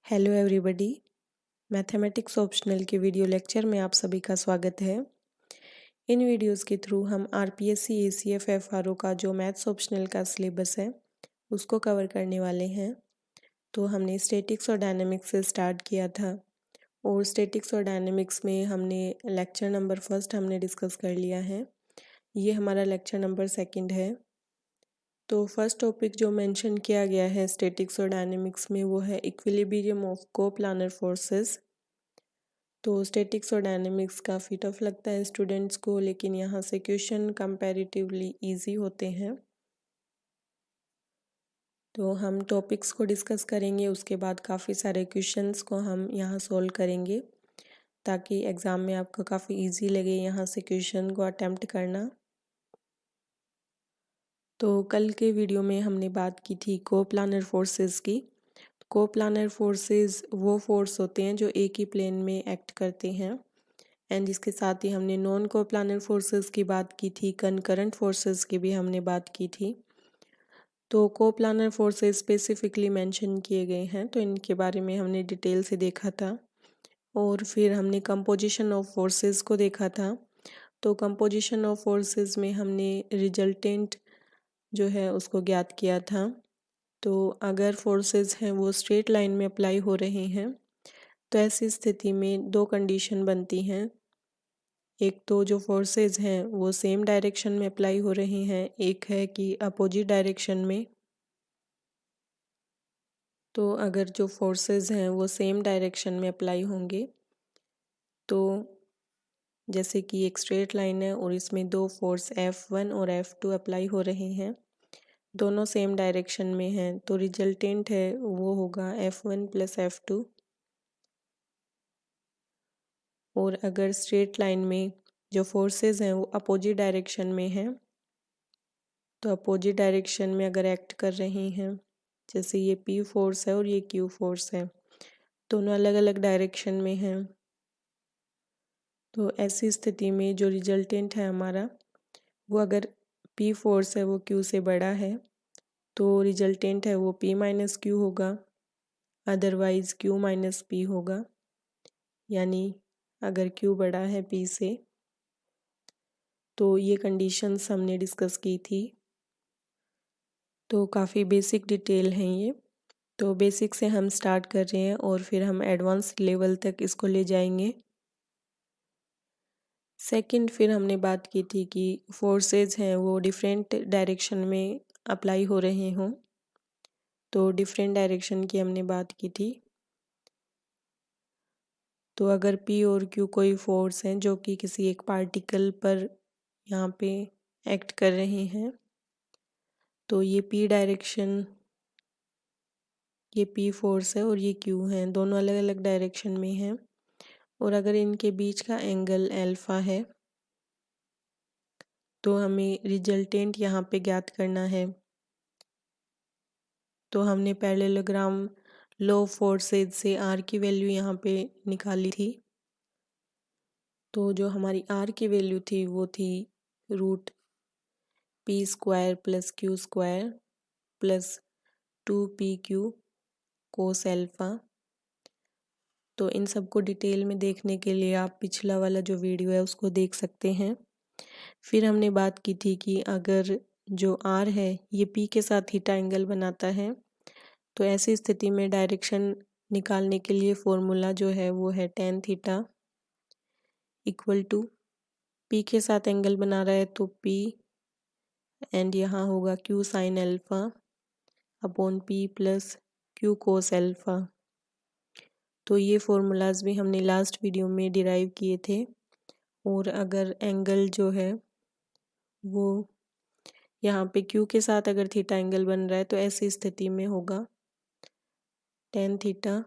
Hello everybody. Mathematics optional के video lecture में आप सभी का स्वागत है। इन वीडियोस के थ्रू हम आरपीएससी एसीएफ एफआरओ का जो मैथ्स ऑप्शनल का सिलेबस है उसको कवर करने वाले हैं। तो हमने स्टैटिक्स और डायनामिक्स से स्टार्ट किया था और स्टैटिक्स और डायनामिक्स में हमने लेक्चर नंबर फर्स्ट हमने डिस्कस कर लिया है। ये हमारा लेक्चर नंबर सेकंड है। तो फर्स्ट टॉपिक जो मेंशन किया गया है स्टैटिक्स और डायनामिक्स में वो है इक्विलिब्रियम ऑफ कोप्लानर फोर्सेस। तो स्टैटिक्स और डायनामिक्स काफ़ी टफ लगता है स्टूडेंट्स को, लेकिन यहाँ से क्वेश्चन कंपैरेटिवली इजी होते हैं। तो हम टॉपिक्स को डिस्कस करेंगे, उसके बाद काफ़ी सारे क्वेश्चंस को हम यहाँ सॉल्व करेंगे ताकि एग्ज़ाम में आपको काफ़ी इजी लगे यहाँ से क्वेश्चन को अटेम्प्ट करना। तो कल के वीडियो में हमने बात की थी कोप्लानर फोर्सेस की। कोप्लानर फोर्सेस वो फोर्स होते हैं जो एक ही प्लेन में एक्ट करते हैं। एंड इसके साथ ही हमने नॉन कोप्लानर फोर्सेस की बात की थी, कनकरेंट फोर्सेस की भी हमने बात की थी। तो कोप्लानर फोर्सेस स्पेसिफिकली मेंशन किए गए हैं, तो इनके बारे में हमने डिटेल से देखा था। और फिर हमने कंपोजिशन ऑफ फोर्सेस को देखा था। तो कंपोजिशन ऑफ फोर्सेस में हमने रिजल्टेंट जो है उसको ज्ञात किया था। तो अगर फोर्सेस हैं वो स्ट्रेट लाइन में अप्लाई हो रहे हैं तो ऐसी स्थिति में दो कंडीशन बनती हैं। एक तो जो फोर्सेस हैं वो सेम डायरेक्शन में अप्लाई हो रहे हैं, एक है कि अपोजिट डायरेक्शन में। तो अगर जो फोर्सेस हैं वो सेम डायरेक्शन में अप्लाई होंगे तो जैसे कि एक स्ट्रेट लाइन है और इसमें दो फोर्स F1 और F2 अप्लाई हो रहे हैं, दोनों सेम डायरेक्शन में हैं, तो रिजल्टेंट है वो होगा F1 प्लस F2। और अगर स्ट्रेट लाइन में जो फोर्सेस हैं वो अपोजिट डायरेक्शन में हैं, तो अपोजिट डायरेक्शन में अगर एक्ट कर रही हैं, जैसे ये P फोर्स है और ये Q फोर्स है, दोनों अलग अलग डायरेक्शन में हैं, तो ऐसी स्थिति में जो रिजल्टेंट है हमारा वो अगर P फोर्स है वो Q से बड़ा है तो रिजल्टेंट है वो P माइनस Q होगा, अदरवाइज Q माइनस P होगा। यानी अगर Q बड़ा है P से, तो ये कंडीशंस हमने डिस्कस की थी। तो काफ़ी बेसिक डिटेल हैं ये। तो बेसिक से हम स्टार्ट कर रहे हैं और फिर हम एडवांस लेवल तक इसको ले जाएंगे। सेकंड, फिर हमने बात की थी कि फोर्सेस हैं वो डिफरेंट डायरेक्शन में अप्लाई हो रहे हों, तो डिफरेंट डायरेक्शन की हमने बात की थी। तो अगर P और Q कोई फोर्स हैं जो कि किसी एक पार्टिकल पर यहाँ पे एक्ट कर रहे हैं, तो ये P डायरेक्शन, ये P फोर्स है और ये Q है, दोनों अलग अलग डायरेक्शन में हैं। और अगर इनके बीच का एंगल अल्फा है तो हमें रिजल्टेंट यहाँ पे ज्ञात करना है। तो हमने पैरेललोग्राम लॉ फोर्सेज से R की वैल्यू यहाँ पे निकाली थी। तो जो हमारी R की वैल्यू थी वो थी root P² plus Q² plus 2PQ cos alpha. तो इन सबको डिटेल में देखने के लिए आप पिछला वाला जो वीडियो है उसको देख सकते हैं। फिर हमने बात की थी कि अगर जो R है ये P के साथ थीटा एंगल बनाता है, तो ऐसी स्थिति में डायरेक्शन निकालने के लिए फॉर्मूला जो है वो है tan theta equal to P के साथ एंगल बना रहा है तो P एंड यहाँ होगा Q sign alpha upon P plus Q कोस अल्फा। तो ये फॉर्मूलाज भी हमने लास्ट वीडियो में डिराइव किए थे। और अगर एंगल जो है वो यहाँ पे Q के साथ अगर थीटा एंगल बन रहा है तो ऐसी स्थिति में होगा tan theta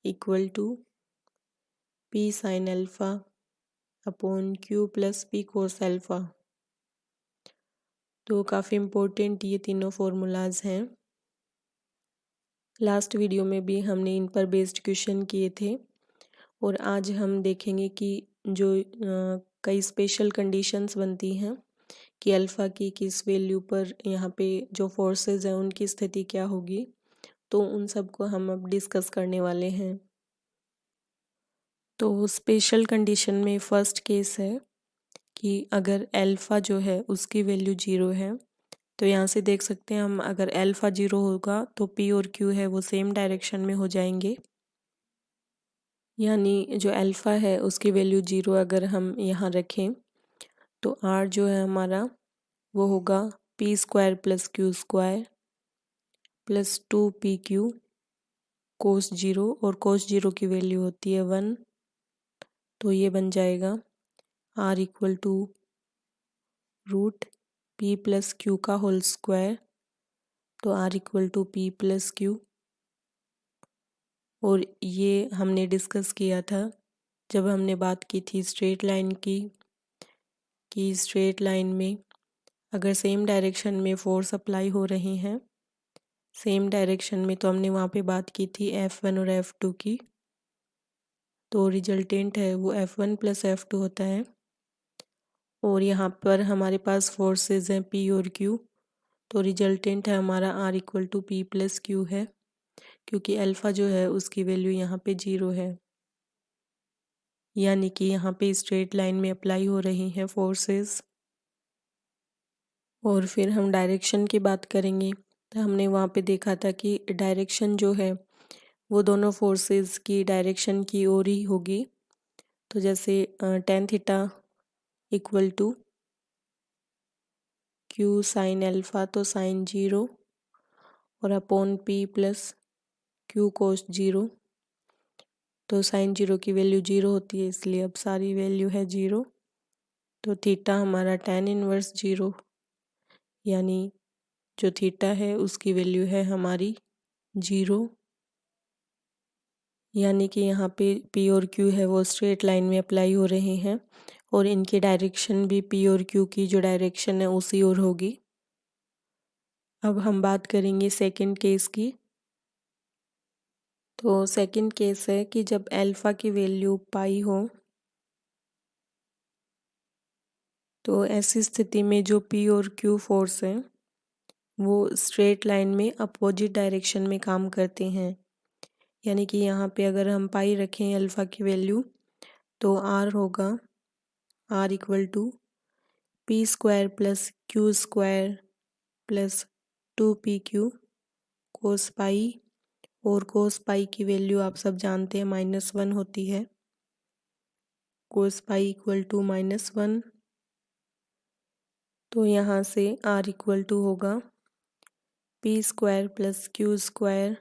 equal to P sine alpha upon Q plus P cos alpha. तो काफ़ी इम्पोर्टेंट ये तीनों फार्मूलाज हैं। लास्ट वीडियो में भी हमने इन पर बेस्ड क्वेश्चन किए थे और आज हम देखेंगे कि जो कई स्पेशल कंडीशंस बनती हैं कि अल्फ़ा की किस वैल्यू पर यहाँ पे जो फोर्सेस हैं उनकी स्थिति क्या होगी, तो उन सब को हम अब डिस्कस करने वाले हैं। तो स्पेशल कंडीशन में फर्स्ट केस है कि अगर अल्फ़ा जो है उसकी वैल्यू 0 है, तो यहाँ से देख सकते हैं हम, अगर अल्फ़ा 0 होगा तो पी और क्यू है वो सेम डायरेक्शन में हो जाएंगे। यानी जो अल्फ़ा है उसकी वैल्यू 0 अगर हम यहाँ रखें तो आर जो है हमारा वो होगा p square plus Q square plus 2pq कोस 0, और कोस 0 की वैल्यू होती है 1। तो ये बन जाएगा R equal to root P plus Q का होल स्क्वायर। तो R equal to P plus Q, और ये हमने डिस्कस किया था जब हमने बात की थी स्ट्रेट लाइन की, कि स्ट्रेट लाइन में अगर सेम डायरेक्शन में फोर्स अप्लाई हो रहे हैं सेम डायरेक्शन में, तो हमने वहाँ पे बात की थी F1 और F2 की। तो रिजल्टेंट है वो F1 प्लस F2 होता है, और यहाँ पर हमारे पास फोर्सेस हैं P और Q। तो रिजल्टेंट है हमारा R equal to P plus Q है, क्योंकि अल्फ़ा जो है उसकी वैल्यू यहाँ पे 0 है, यानी कि यहाँ पे स्ट्रेट लाइन में अप्लाई हो रही हैं फोर्सेस। और फिर हम डायरेक्शन की बात करेंगे, तो हमने वहाँ पे देखा था कि डायरेक्शन जो है वो दोनों फोर्सेस की डायरेक्शन की ओर ही होगी। तो जैसे tan theta equal to Q sine alpha, तो साइन 0 और upon P plus Q cos 0। तो साइन 0 की वैल्यू 0 होती है, इसलिए अब सारी वैल्यू है 0। तो थीटा हमारा tan इनवर्स 0, यानी जो थीटा है उसकी वैल्यू है हमारी 0। यानी कि यहाँ पे P और Q है वो स्ट्रेट लाइन में अप्लाई हो रहे हैं, और इनकी डायरेक्शन भी P और Q की जो डायरेक्शन है उसी ओर होगी। अब हम बात करेंगे सेकंड केस की। तो सेकंड केस है कि जब अल्फ़ा की वैल्यू पाई हो, तो ऐसी स्थिति में जो P और Q फोर्स हैं वो स्ट्रेट लाइन में अपोजिट डायरेक्शन में काम करते हैं। यानी कि यहाँ पे अगर हम पाई रखें अल्फ़ा की वैल्यू, तो R होगा R equal to P square plus Q square plus 2pq cos pi, और कोस पाई की वैल्यू आप सब जानते हैं -1 होती है। कोस पाई इक्वल टू -1। तो यहाँ से R इक्वल टू होगा p square plus Q square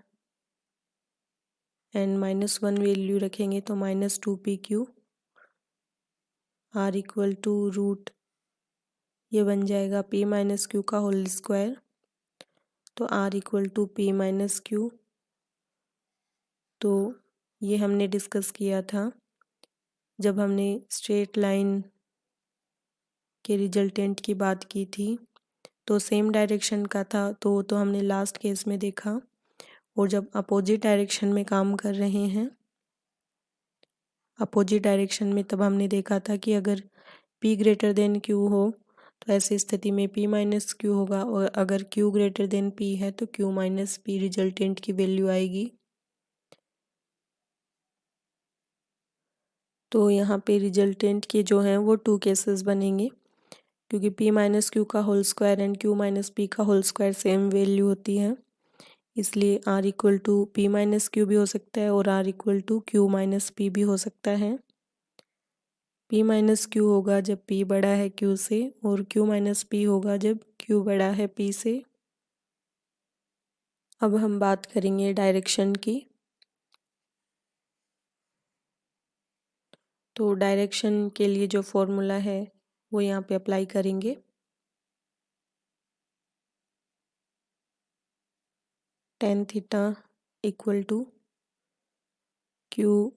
and -1 value रखेंगे तो -2pq, R equal to root ये बन जाएगा p माइनस क्यू का होल स्क्वायर। तो R equal to p minus Q. तो ये हमने डिस्कस किया था जब हमने स्ट्रेट लाइन के रिजल्टेंट की बात की थी, तो सेम डायरेक्शन का था, तो हमने लास्ट केस में देखा। और जब अपोजिट डायरेक्शन में काम कर रहे हैं अपोजिट डायरेक्शन में, तब हमने देखा था कि अगर P ग्रेटर देन Q हो तो ऐसी स्थिति में P माइनस क्यू होगा, और अगर Q ग्रेटर देन P है तो Q माइनस P रिजल्टेंट की वैल्यू आएगी। तो यहाँ पे रिजल्टेंट के जो हैं वो 2 केसेस बनेंगे, क्योंकि P माइनस क्यू का whole square and Q minus P का होल स्क्वायर सेम वैल्यू होती है, इसलिए R equal to P minus Q भी हो सकता है और R equal to Q minus P भी हो सकता है। P माइनस क्यू होगा जब P बड़ा है Q से, और Q माइनस P होगा जब Q बड़ा है P से। अब हम बात करेंगे डायरेक्शन की। तो डायरेक्शन के लिए जो फॉर्मूला है वो यहाँ पे अप्लाई करेंगे। tan theta equal to Q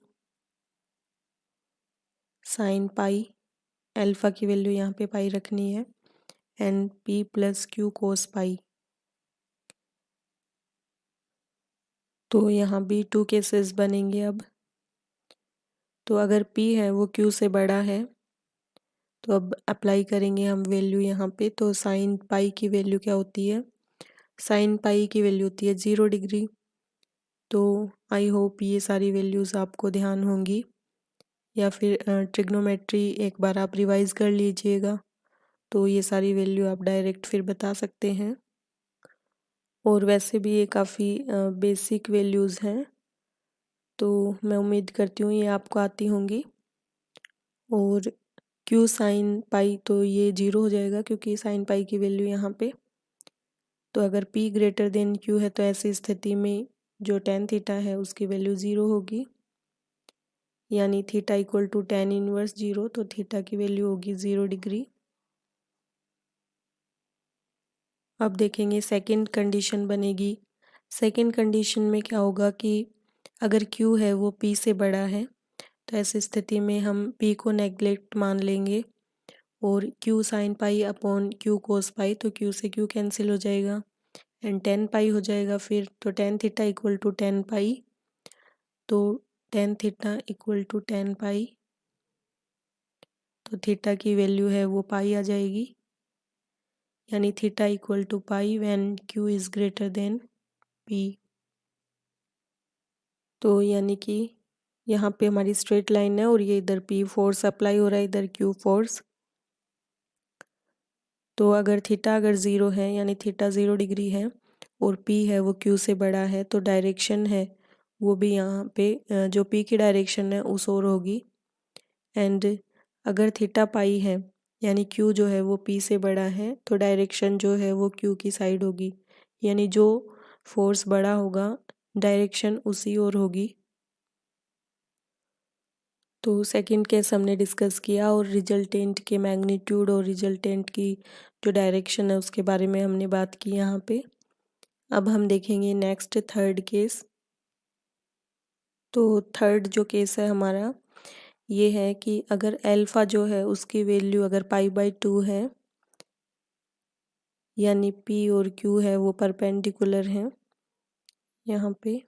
sine pi, alpha की वैल्यू यहाँ पे पाई रखनी है, and P plus Q cos pi. तो यहाँ भी 2 केसेस बनेंगे अब। तो अगर P है वो Q से बड़ा है, तो अब अप्लाई करेंगे हम वैल्यू यहाँ पे। तो साइन पाई की वैल्यू क्या होती है, साइन पाई की वैल्यू होती है 0 डिग्री। तो आई होप ये सारी वैल्यूज़ आपको ध्यान होंगी, या फिर ट्रिग्नोमेट्री एक बार आप रिवाइज़ कर लीजिएगा, तो ये सारी वैल्यू आप डायरेक्ट फिर बता सकते हैं। और वैसे भी ये काफ़ी बेसिक वैल्यूज़ हैं, तो मैं उम्मीद करती हूँ ये आपको आती होंगी। और क्यू साइन पाई तो ये 0 हो जाएगा, क्योंकि साइन पाई की वैल्यू यहाँ पे, तो अगर p ग्रेटर देन q है तो ऐसी स्थिति में जो tan थीटा है उसकी वैल्यू 0 होगी, यानी theta equal to tan inverse 0, तो थीटा की वैल्यू होगी 0 डिग्री। अब देखेंगे सेकंड कंडीशन बनेगी। सेकंड कंडीशन में क्या होगा कि अगर q है वो p से बड़ा है, तो ऐसी स्थिति में हम p को नेग्लेक्ट मान लेंगे और q sine pi upon q cos pi, तो q से q कैंसिल हो जाएगा एंड टेन पाई हो जाएगा फिर, तो tan theta equal to tan pi, तो tan theta equal to tan pi, तो थीटा की वैल्यू है वो पाई आ जाएगी, यानी theta equal to pi when Q is greater than P. तो यानी कि यहाँ पे हमारी स्ट्रेट लाइन है और ये इधर पी फोर्स अप्लाई हो रहा है, इधर क्यू फोर्स। तो अगर थीटा अगर 0 है, यानी थीटा 0 डिग्री है और पी है वो क्यू से बड़ा है, तो डायरेक्शन है वो भी यहाँ पे जो पी की डायरेक्शन है उस ओर होगी। एंड अगर थीटा पाई है, यानी क्यू जो है वो पी से बड़ा है, तो डायरेक्शन जो है वो क्यू की साइड होगी, यानी जो फोर्स बड़ा होगा डायरेक्शन उसी ओर होगी। तो सेकंड केस हमने डिस्कस किया और रिजल्टेंट के मैग्नीट्यूड और रिजल्टेंट की जो डायरेक्शन है उसके बारे में हमने बात की यहाँ पे। अब हम देखेंगे नेक्स्ट थर्ड केस। तो थर्ड जो केस है हमारा ये है कि अगर अल्फ़ा जो है उसकी वैल्यू अगर पाई बाई 2 है, यानी पी और क्यू है वो परपेंडिकुलर हैं यहाँ पे,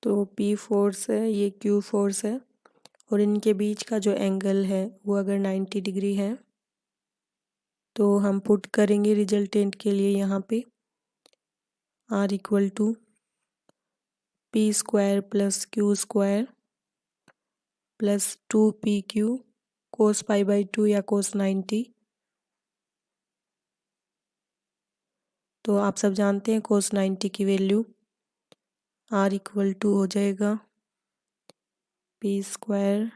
तो पी फोर्स है ये क्यू फोर्स है और इनके बीच का जो एंगल है वो अगर 90 डिग्री है, तो हम पुट करेंगे रिजल्टेंट के लिए यहाँ पे R equal to P square plus Q square plus 2pq cos pi by 2 या कोस 90। तो आप सब जानते हैं कोस 90 की वैल्यू R इक्वल टू हो जाएगा P square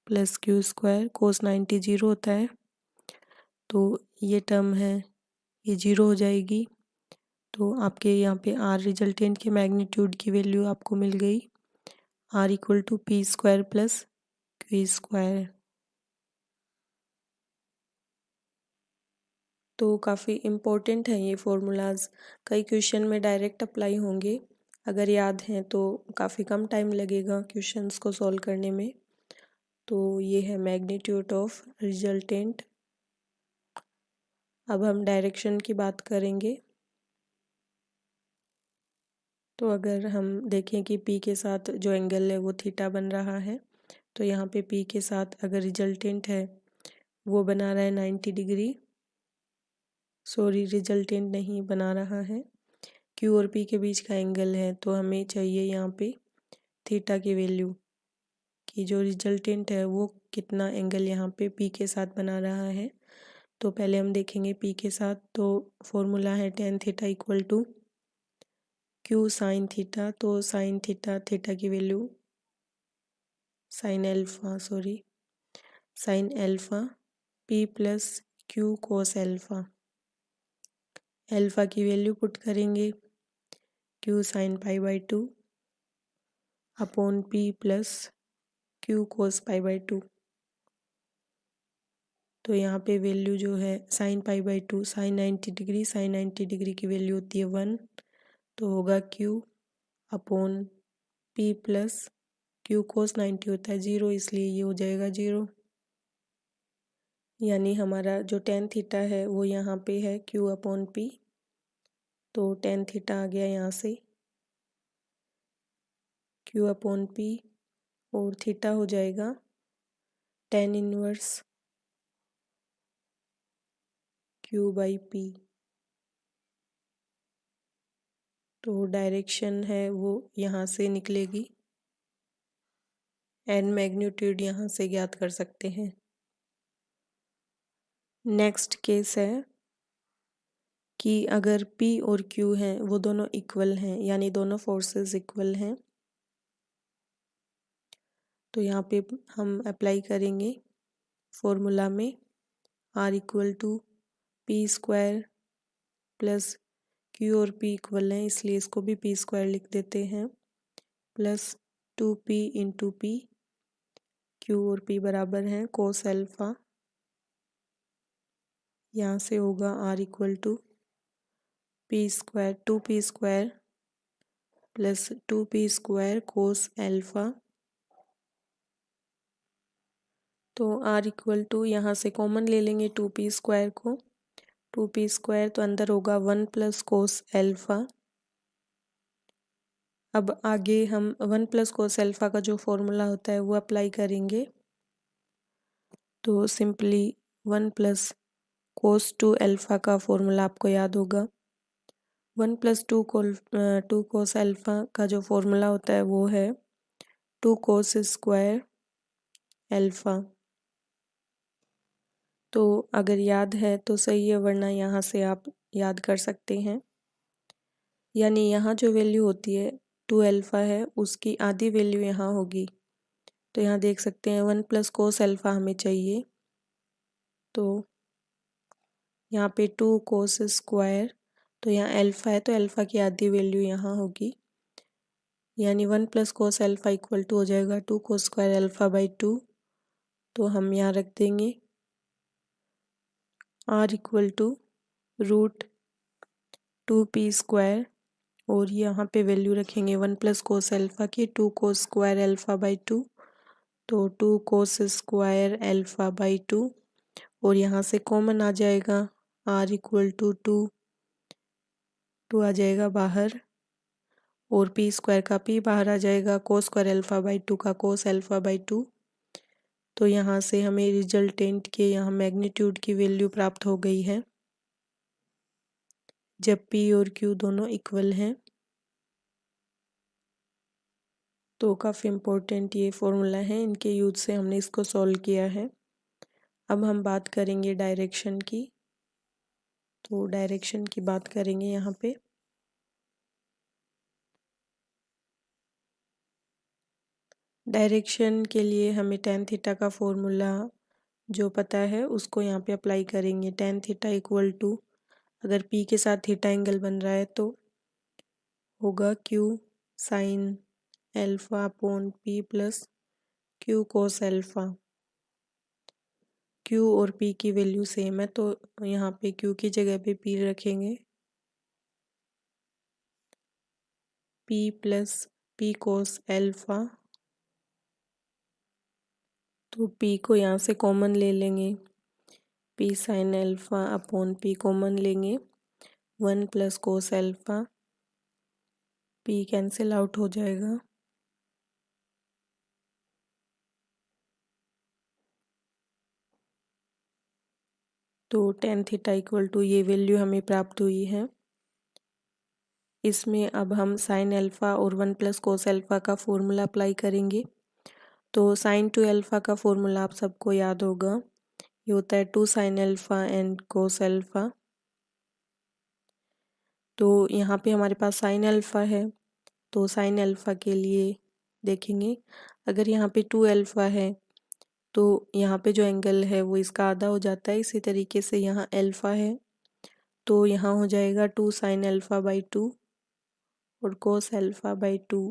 plus Q square, cos 90 0 होता है, तो ये टर्म है ये 0 हो जाएगी। तो आपके यहाँ पे R रिजल्टेंट के मैग्नीट्यूड की वैल्यू आपको मिल गई R equal to P square plus Q square. तो काफ़ी इम्पोर्टेंट हैं ये फॉर्मूलाज, कई क्वेश्चन में डायरेक्ट अप्लाई होंगे, अगर याद हैं तो काफ़ी कम टाइम लगेगा क्वेश्चंस को सॉल्व करने में। तो ये है मैग्नीट्यूड ऑफ रिजल्टेंट। अब हम डायरेक्शन की बात करेंगे। तो अगर हम देखें कि P के साथ जो एंगल है वो थीटा बन रहा है, तो यहाँ पे P के साथ अगर रिजल्टेंट है वो बना रहा है 90 डिग्री, सॉरी रिजल्टेंट नहीं बना रहा है, Q और P के बीच का एंगल है, तो हमें चाहिए यहाँ पे थीटा की वैल्यू कि जो रिजल्टेंट है वो कितना एंगल यहाँ पे P के साथ बना रहा है। तो पहले हम देखेंगे P के साथ, तो फॉर्मूला है tan theta equal to Q sine theta, तो साइन थीटा थीटा की value sine alpha P plus Q cos alpha, alpha की वैल्यू पुट करेंगे Q sine pi by 2 upon P plus Q cos pi by 2। तो यहाँ पे value जो है sine pi by 2 sine 90 degree, sine 90 degree की वैल्यू होती है 1, तो होगा Q upon P plus Q कोस 90 होता है 0, इसलिए ये हो जाएगा 0, यानी हमारा जो टेन थीटा है वो यहाँ पे है Q अपॉन P, तो टेन थीटा आ गया यहाँ से Q अपॉन P और थीटा हो जाएगा tan inverse Q by P। तो डायरेक्शन है वो यहाँ से निकलेगी एंड मैग्नीट्यूड यहाँ से ज्ञात कर सकते हैं। नेक्स्ट केस है कि अगर P और Q हैं वो दोनों इक्वल हैं, यानी दोनों फोर्सेस इक्वल हैं, तो यहाँ पे हम अप्लाई करेंगे फॉर्मूला में R equal to P square plus Q और P इक्वल हैं इसलिए इसको भी P स्क्वायर लिख देते हैं, plus 2P into P, Q और P बराबर हैं कोस अल्फा, यहाँ से होगा R equal to P square 2P square plus 2P square cos alpha. तो R इक्वल टू यहाँ से कॉमन ले लेंगे 2P स्क्वायर को, 2P स्क्वायर तो अंदर होगा 1 प्लस कोस अल्फा। अब आगे हम 1 प्लस कोस अल्फा का जो फॉर्मूला होता है वो अप्लाई करेंगे, तो सिंपली 1 प्लस कोस 2 अल्फा का फॉर्मूला आपको याद होगा। 1 प्लस 2 कोस अल्फा का जो फॉर्मूला होता है वो है 2 कोस स्क्वायर अल्फा। तो अगर याद है तो सही है, वरना यहाँ से आप याद कर सकते हैं। यानी यहाँ जो वैल्यू होती है 2 अल्फा है उसकी आधी वैल्यू यहाँ होगी। तो यहाँ देख सकते हैं 1 प्लस कोस अल्फा हमें चाहिए, तो यहाँ पे 2 कोस स्क्वायर, तो यहाँ अल्फा है तो अल्फा की आधी वैल्यू यहाँ होगी, यानी 1 plus cos alpha equal to हो जाएगा 2 कोस स्क्वायर अल्फा बाई 2। तो हम यहाँ रख देंगे R equal to root 2P square, और यहाँ पे वैल्यू रखेंगे 1 प्लस कोस अल्फा की 2 कोस स्क्वायर अल्फा बाई 2, तो 2 कोस स्क्वायर अल्फा बाई 2, और यहाँ से कॉमन आ जाएगा R इक्वल टू 2 आ जाएगा बाहर, और P स्क्वायर का P बाहर आ जाएगा, कोस स्क्वायर अल्फा बाई 2 का कोस अल्फा बाई 2। तो यहाँ से हमें रिजल्टेंट के यहाँ मैग्नीट्यूड की वैल्यू प्राप्त हो गई है जब P और Q दोनों इक्वल हैं। तो काफ़ी इम्पोर्टेंट ये फॉर्मूला है, इनके यूज से हमने इसको सॉल्व किया है। अब हम बात करेंगे डायरेक्शन की, तो डायरेक्शन की बात करेंगे यहाँ पे। डायरेक्शन के लिए हमें tan थीटा का फॉर्मूला जो पता है उसको यहाँ पे अप्लाई करेंगे। tan थीटा इक्वल टू, अगर P के साथ थीटा एंगल बन रहा है तो होगा Q sign alpha upon P plus Q cos alpha. Q और P की वैल्यू सेम है तो यहाँ पे Q की जगह पे P रखेंगे, P plus P cos alpha. तो P को यहाँ से कॉमन ले लेंगे, P sine alpha upon P common लेंगे, 1 plus cos alpha, P cancel out हो जाएगा। तो tan थीटा इक्वल टू ये वैल्यू हमें प्राप्त हुई है। इसमें अब हम साइन अल्फा और 1 प्लस कोस अल्फा का फॉर्मूला अप्लाई करेंगे। तो साइन 2 अल्फा का फॉर्मूला आप सबको याद होगा, ये होता है 2 sine alpha and cos alpha. तो यहाँ पे हमारे पास साइन अल्फा है, तो साइन अल्फा के लिए देखेंगे, अगर यहाँ पे 2 अल्फा है तो यहाँ पे जो एंगल है वो इसका आधा हो जाता है। इसी तरीके से यहाँ अल्फा है तो यहाँ हो जाएगा 2 साइन अल्फा बाई 2 और कोस अल्फा बाई 2,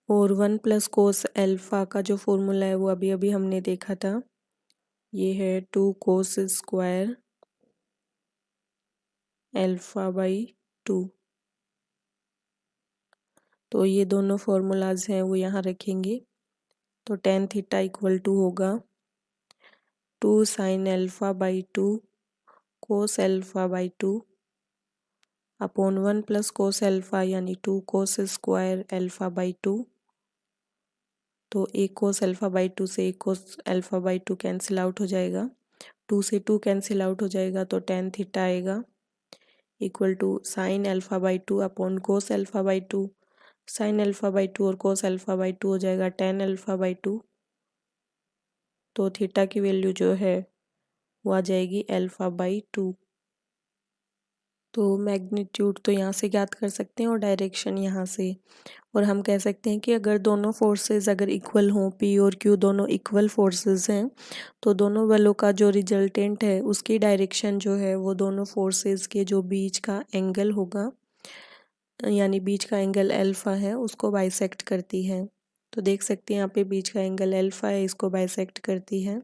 और 1 प्लस कोस अल्फा का जो फॉर्मूला है वो अभी अभी हमने देखा था, ये है 2 कोस स्क्वायर अल्फा बाई 2। तो ये दोनों फॉर्मूलाज हैं वो यहाँ रखेंगे। तो tan थीटा इक्वल टू होगा 2 sine alpha by 2 cos alpha by 2 upon 1 plus cos alpha यानी 2 कोस स्क्वायर अल्फा बाई 2। तो एक कोस अल्फा बाई 2 से एक cos alpha by 2 cancel out हो जाएगा, 2 से 2 कैंसिल आउट हो जाएगा तो tan थीटा आएगा। Equal to sine alpha by 2 upon cos alpha by 2। Sine alpha by 2 और कोस अल्फ़ा बाई 2 हो जाएगा टेन अल्फ़ा बाई 2। तो थीटा की वैल्यू जो है वो आ जाएगी अल्फ़ा बाई 2। तो मैग्नीट्यूड तो यहाँ से ज्ञात कर सकते हैं और डायरेक्शन यहाँ से। और हम कह सकते हैं कि अगर दोनों फोर्सेस अगर इक्वल हों, पी और क्यू दोनों इक्वल फोर्सेस हैं, तो दोनों बलों का जो रिजल्टेंट है उसकी डायरेक्शन जो है वो दोनों फोर्सेस के जो बीच का एंगल होगा, यानी बीच का एंगल अल्फ़ा है, उसको बाइसेक्ट करती है। तो देख सकते हैं यहाँ पे बीच का एंगल अल्फ़ा है, इसको बाइसेक्ट करती है।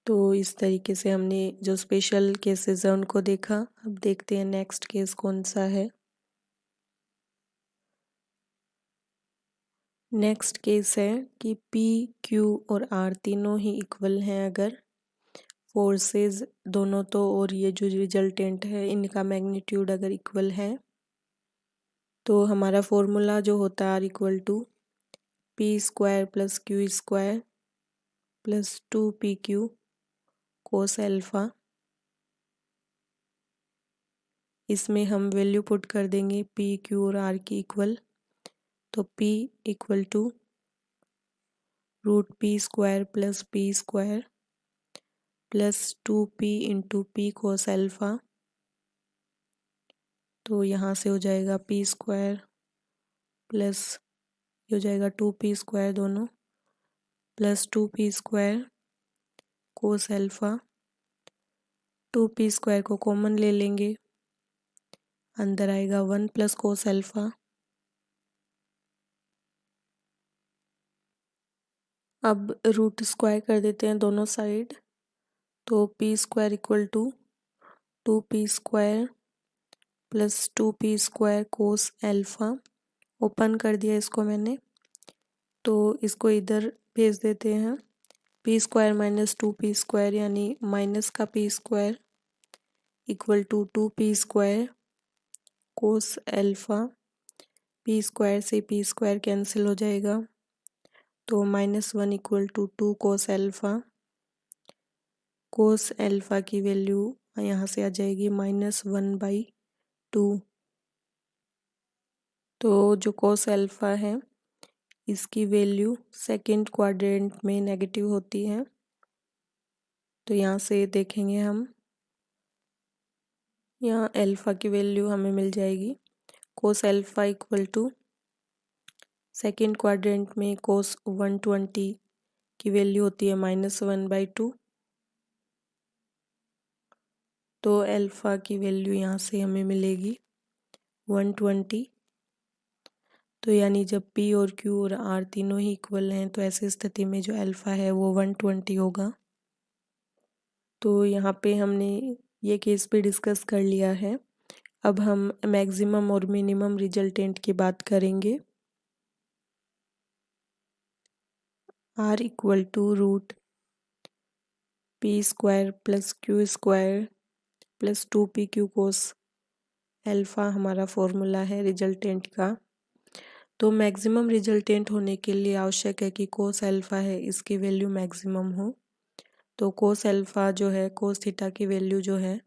तो इस तरीके से हमने जो स्पेशल केसेस हैं उनको देखा। अब देखते हैं नेक्स्ट केस कौन सा है। नेक्स्ट केस है कि पी क्यू और आर तीनों ही इक्वल हैं, अगर फोर्सेस दोनों तो और ये जो रिजल्टेंट है इनका मैग्नीट्यूड अगर इक्वल है, तो हमारा फॉर्मूला जो होता है R equal to P square plus Q square plus 2pq cos alpha. इसमें हम वैल्यू पुट कर देंगे पी क्यू और आर की इक्वल। तो p equal to root P square plus P square plus 2p into P cos alpha. तो यहाँ से हो जाएगा पी स्क्वायर प्लस ये हो जाएगा 2p स्क्वायर दोनों plus 2p square cos alpha. 2p square को कॉमन ले लेंगे, अंदर आएगा 1 प्लस कोस अल्फ़ा। अब रूट स्क्वायर कर देते हैं दोनों साइड। तो P square equal to 2p square plus 2p square cos alpha. Open कर दिया इसको मैंने, तो इसको इधर भेज देते हैं। P square minus 2p square यानी माइनस का p square equal to 2p square cos alpha. P square से पी स्क्वायर कैंसिल हो जाएगा, तो -1 equal to 2 cos alpha. Cos alpha की वैल्यू यहाँ से आ जाएगी -1/2। तो जो कोस अल्फ़ा है इसकी वैल्यू सेकंड क्वाड्रेंट में नेगेटिव होती है। तो यहाँ से देखेंगे हम, यहाँ अल्फ़ा की वैल्यू हमें मिल जाएगी cos alpha equal to second quadrant में कोस 120 की वैल्यू होती है -1/2। तो अल्फ़ा की वैल्यू यहाँ से हमें मिलेगी 120। तो यानी जब P और Q और R तीनों ही इक्वल हैं तो ऐसी स्थिति में जो अल्फ़ा है वो 120 होगा। तो यहाँ पे हमने ये केस भी डिस्कस कर लिया है। अब हम मैक्सिमम और मिनिमम रिजल्टेंट की बात करेंगे। R equal to root P square plus Q square plus 2pq cos alpha हमारा फॉर्मूला है रिजल्टेंट का। तो मैक्सिमम रिजल्टेंट होने के लिए आवश्यक है कि कोस अल्फ़ा है इसकी वैल्यू मैक्सिमम हो। तो कोस अल्फ़ा जो है कोस थीटा की वैल्यू जो है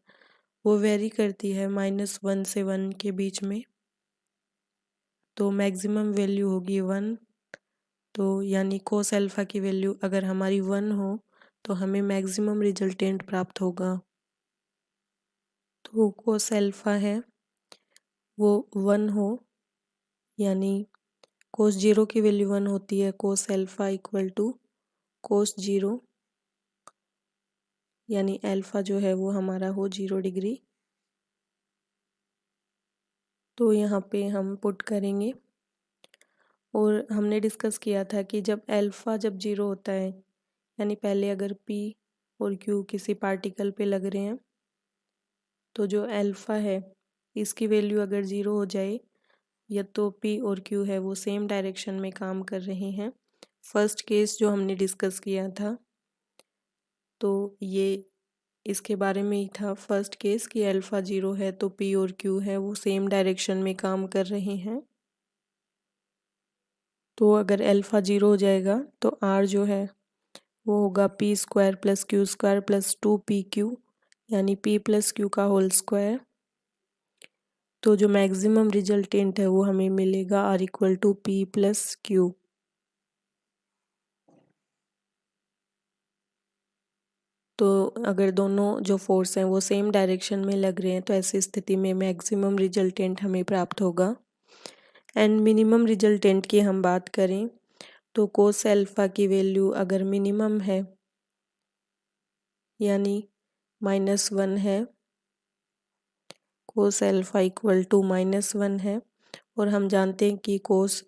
वो वेरी करती है -1 से 1 के बीच में। तो मैक्सिमम वैल्यू होगी 1। तो यानी कोस अल्फ़ा की वैल्यू अगर हमारी 1 हो तो हमें मैक्सिमम रिजल्टेंट प्राप्त होगा। तो कोस अल्फ़ा है वो 1 हो, यानी कोस 0 की वैल्यू 1 होती है। कोस अल्फ़ा इक्वल टू कोस 0, यानी अल्फ़ा जो है वो हमारा हो 0 डिग्री। तो यहाँ पे हम पुट करेंगे। और हमने डिस्कस किया था कि जब अल्फ़ा जब 0 होता है, यानी पहले अगर P और Q किसी पार्टिकल पे लग रहे हैं, तो जो अल्फ़ा है इसकी वैल्यू अगर 0 हो जाए, या तो P और Q है वो सेम डायरेक्शन में काम कर रहे हैं। फर्स्ट केस जो हमने डिस्कस किया था तो ये इसके बारे में ही था, फर्स्ट केस कि अल्फ़ा 0 है तो P और Q है वो सेम डायरेक्शन में काम कर रहे हैं। तो अगर अल्फ़ा 0 हो जाएगा तो R जो है वो होगा p square plus Q square plus 2pq यानी p प्लस क्यू का होल स्क्वायर। तो जो मैक्सिमम रिजल्टेंट है वो हमें मिलेगा r equal to p plus q. तो अगर दोनों जो फोर्स हैं वो सेम डायरेक्शन में लग रहे हैं तो ऐसी स्थिति में मैक्सिमम रिजल्टेंट हमें प्राप्त होगा। एंड मिनिमम रिजल्टेंट की हम बात करें तो कोस अल्फा की वैल्यू अगर मिनिमम है यानी -1 है, कोस अल्फा इक्वल टू -1 है, और हम जानते हैं कि कोस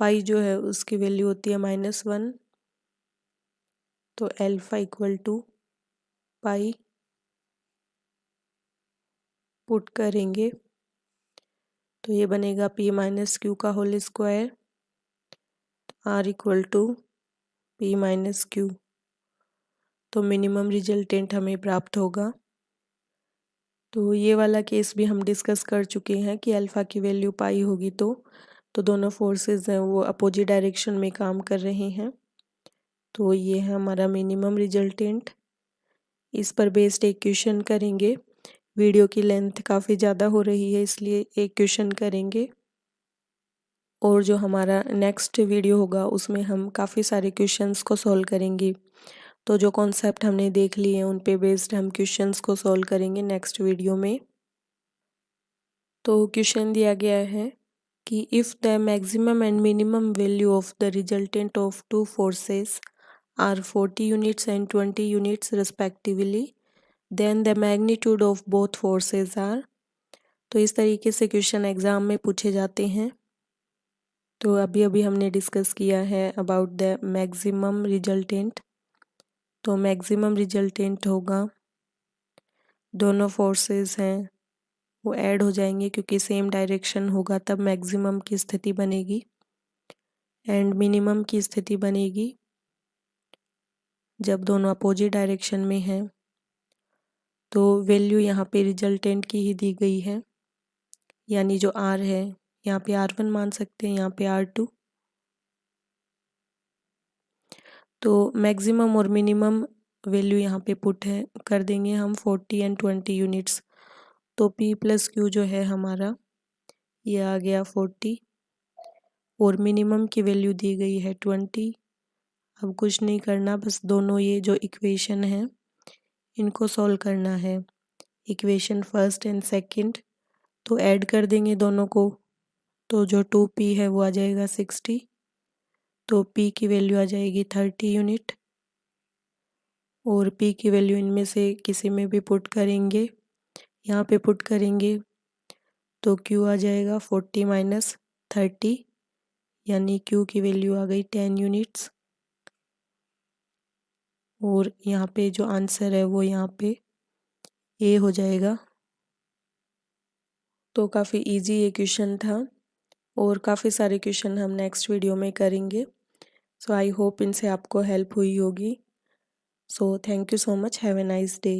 पाई जो है उसकी वैल्यू होती है -1, तो alpha equal to pi put करेंगे तो ये बनेगा p माइनस क्यू का whole square, r equal to p minus Q. तो मिनिमम रिजल्टेंट हमें प्राप्त होगा। तो ये वाला केस भी हम डिस्कस कर चुके हैं कि अल्फ़ा की वैल्यू पाई होगी तो दोनों फोर्सेस हैं वो अपोजिट डायरेक्शन में काम कर रहे हैं। तो ये है हमारा मिनिमम रिजल्टेंट। इस पर बेस्ड एक क्वेश्चन करेंगे। वीडियो की लेंथ काफ़ी ज़्यादा हो रही है इसलिए एक क्वेश्चन करेंगे, और जो हमारा नेक्स्ट वीडियो होगा उसमें हम काफ़ी सारे क्वेश्चंस को सॉल्व करेंगे। तो जो कॉन्सेप्ट हमने देख लिए हैं उन पे बेस्ड हम क्वेश्चंस को सॉल्व करेंगे नेक्स्ट वीडियो में। तो क्वेश्चन दिया गया है कि if the maximum and minimum value of the resultant of two forces are 40 units and 20 units respectively then the magnitude of both forces are. तो इस तरीके से क्वेश्चन एग्ज़ाम में पूछे जाते हैं। तो अभी अभी हमने डिस्कस किया है अबाउट द मैक्सिमम रिजल्टेंट। तो मैक्सिमम रिजल्टेंट होगा, दोनों फोर्सेस हैं वो ऐड हो जाएंगे क्योंकि सेम डायरेक्शन होगा तब मैक्सिमम की स्थिति बनेगी, एंड मिनिमम की स्थिति बनेगी जब दोनों अपोजिट डायरेक्शन में हैं। तो वैल्यू यहाँ पे रिजल्टेंट की ही दी गई है, यानी जो r है यहाँ पे r1 मान सकते हैं, यहाँ पे r2। तो मैक्सिमम और मिनिमम वैल्यू यहाँ पे पुट है कर देंगे हम 40 एंड 20 यूनिट्स। तो p प्लस क्यू जो है हमारा ये आ गया 40, और मिनिमम की वैल्यू दी गई है 20। अब कुछ नहीं करना, बस दोनों ये जो इक्वेशन है इनको सॉल्व करना है, इक्वेशन फर्स्ट एंड सेकंड। तो ऐड कर देंगे दोनों को, तो जो 2p है वो आ जाएगा 60, तो p की वैल्यू आ जाएगी 30 यूनिट, और p की वैल्यू इनमें से किसी में भी पुट करेंगे, यहाँ पे पुट करेंगे तो q आ जाएगा 40 माइनस 30, यानी q की वैल्यू आ गई 10 यूनिट्स, और यहाँ पे जो आंसर है वो यहाँ पे ए हो जाएगा। तो काफ़ी इजी ये क्वेश्चन था, और काफ़ी सारे क्वेश्चन हम नेक्स्ट वीडियो में करेंगे। सो आई होप इनसे आपको हेल्प हुई होगी। So thank you so much, have a nice day.